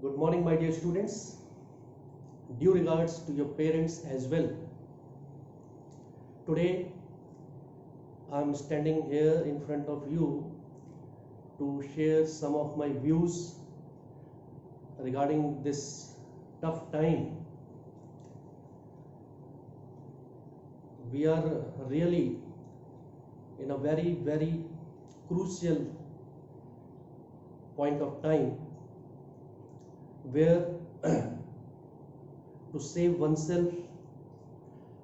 Good morning, my dear students. Due regards to your parents as well. Today, I am standing here in front of you to share some of my views regarding this tough time. We are really in a very crucial point of time where to save oneself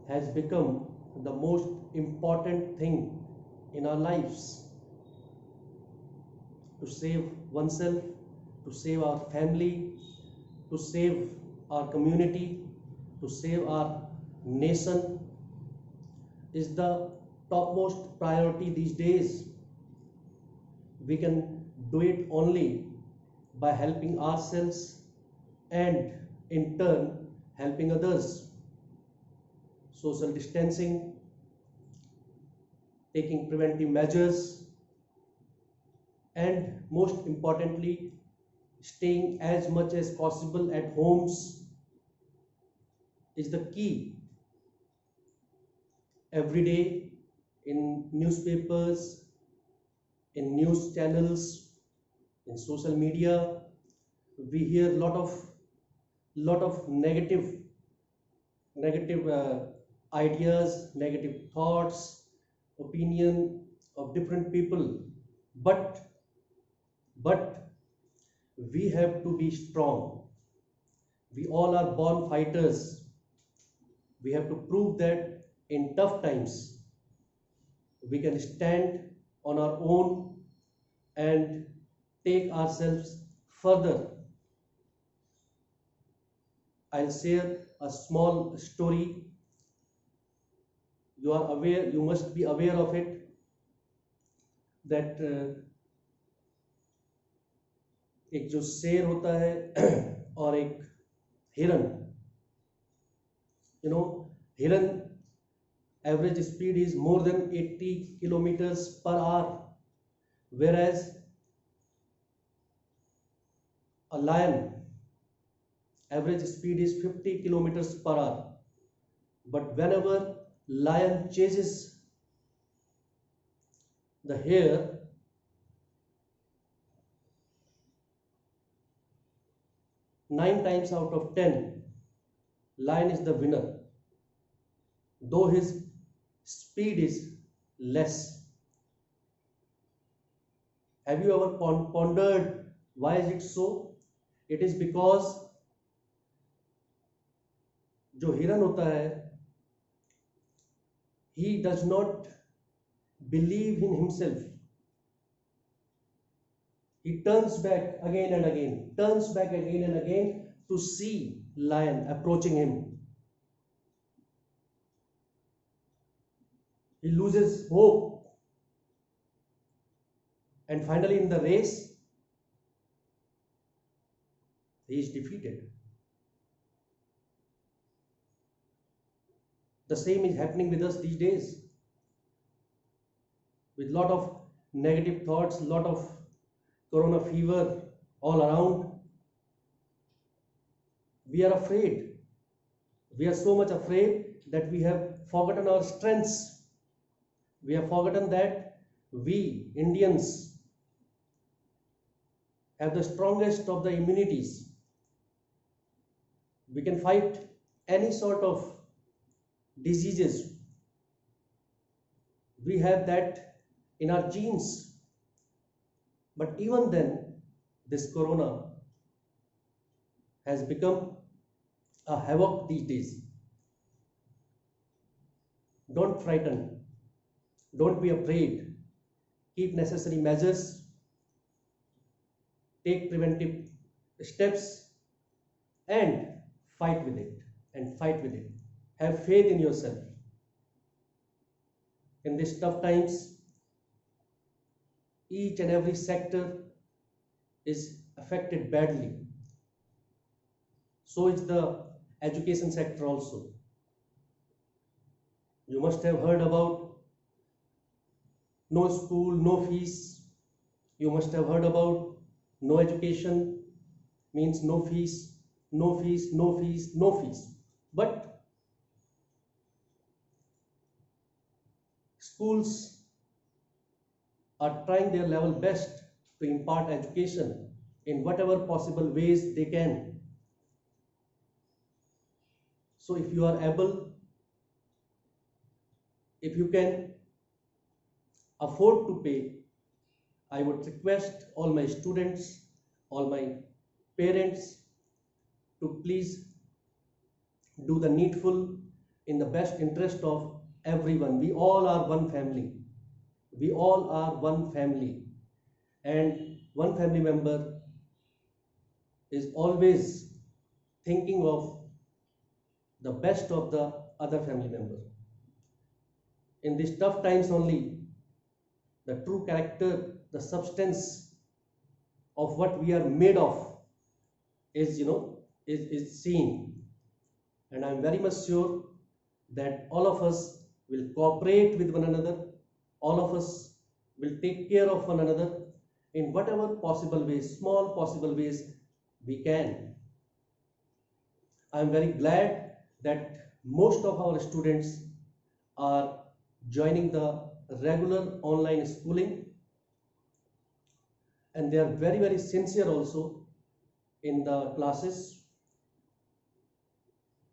has become the most important thing in our lives. To save oneself, to save our family, to save our community, to save our nation is the topmost priority these days. We can do it only by helping ourselves and in turn helping others. Social distancing, taking preventive measures, and most importantly, staying as much as possible at homes is the key. Every day in newspapers, in news channels, in social media, we hear lot of negative ideas, negative thoughts, opinion of different people. But we have to be strong. We all are born fighters. We have to prove that in tough times we can stand on our own and take ourselves further. I'll share a small story. You must be aware of it, that एक जो शेर होता है और एक हिरन, हिरन average speed is more than 80 kilometers per hour, whereas a lion average speed is 50 kilometers per hour. But whenever lion chases the hare, nine times out of 10, lion is the winner, though his speed is less. Have you ever pondered why is it so? It is because जो हिरन होता है, he does not believe in himself. He turns back again and again to see lion approaching him. He loses hope, and finally in the race he is defeated. The same is happening with us these days, with lot of negative thoughts, lot of corona fever all around. We are afraid. We are so much afraid that we have forgotten our strengths. We have forgotten that we Indians have the strongest of the immunities. We can fight any sort of diseases. We have that in our genes. But even then, this corona has become a havoc these days. Don't frighten. Don't be afraid. Keep necessary measures. Take preventive steps and fight with it. Have faith in yourself. In these tough times, each and every sector is affected badly. So is the education sector also. You must have heard about no school, no fees. You must have heard about no education. means no fees, no fees, no fees, no fees. But schools are trying their level best to impart education in whatever possible ways they can. So if you are able, if you can afford to pay, I would request all my students, all my parents to please do the needful in the best interest of everyone. We all are one family. We all are one family. And one family member is always thinking of the best of the other family member. In these tough times only, the true character, the substance of what we are made of is, is seen. And I'm very much sure that all of us will cooperate with one another. All of us will take care of one another in whatever possible ways, small possible ways we can. I'm very glad that most of our students are joining the regular online schooling, and they are very, very sincere also in the classes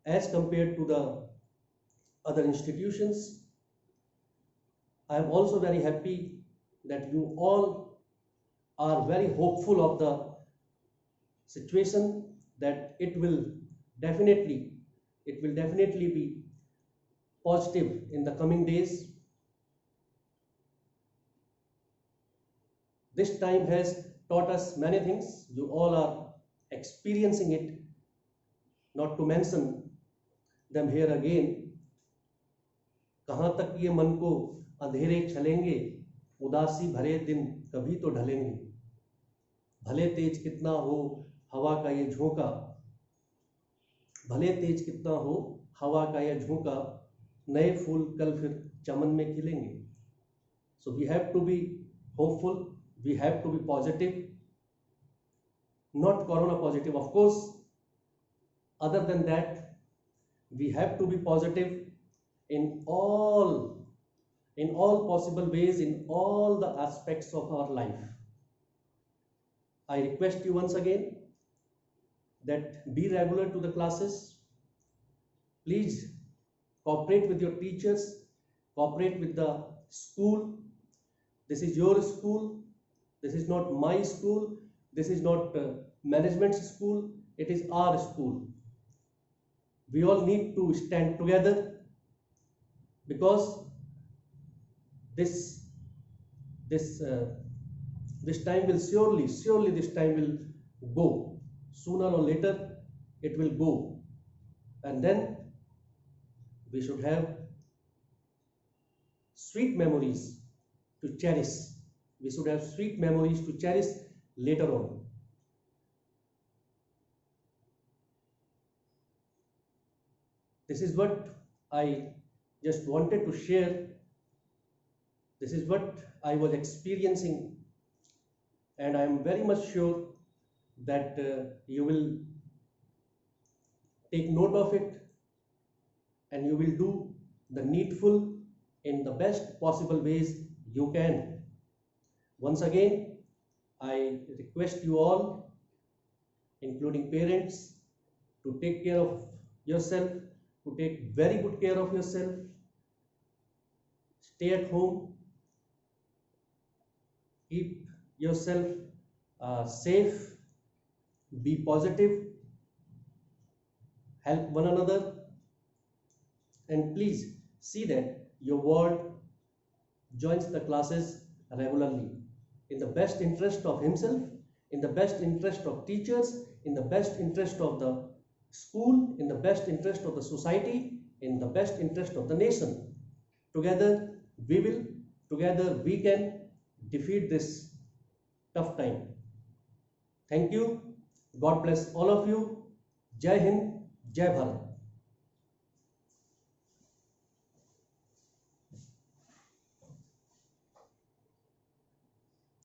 as compared to the other institutions. I am also very happy that you all are very hopeful of the situation, that definitely it will definitely be positive in the coming days. This time has taught us many things. You all are experiencing it, not to mention them here again. कहाँ तक ये मन को अंधेरे छलेंगे, उदासी भरे दिन कभी तो ढलेंगे, भले तेज कितना हो हवा का ये झोंका, भले तेज कितना हो हवा का ये झोंका, नए फूल कल फिर चमन में खिलेंगे. So we have to be hopeful, we have to be positive, not corona positive of course. Other than that, we have to be positive in all possible ways, in all the aspects of our life. I request you once again that be regular to the classes. Please cooperate with your teachers, cooperate with the school. This is your school. This is not my school. This is not management's school. It is our school. We all need to stand together, because this time will surely this time will go. Sooner or later it will go, and then we should have sweet memories to cherish. We should have sweet memories to cherish later on. This is what I just wanted to share. This is what I was experiencing, and I am very much sure that you will take note of it, and you will do the needful in the best possible ways you can. Once again, I request you all, including parents, to take care of yourself, to take very good care of yourself. Stay at home, keep yourself safe, be positive, help one another, and please see that your ward joins the classes regularly, in the best interest of himself, in the best interest of teachers, in the best interest of the school, in the best interest of the society, in the best interest of the nation. Together we can defeat this tough time. Thank you. God bless all of you. Jai Hind, Jai Bharat.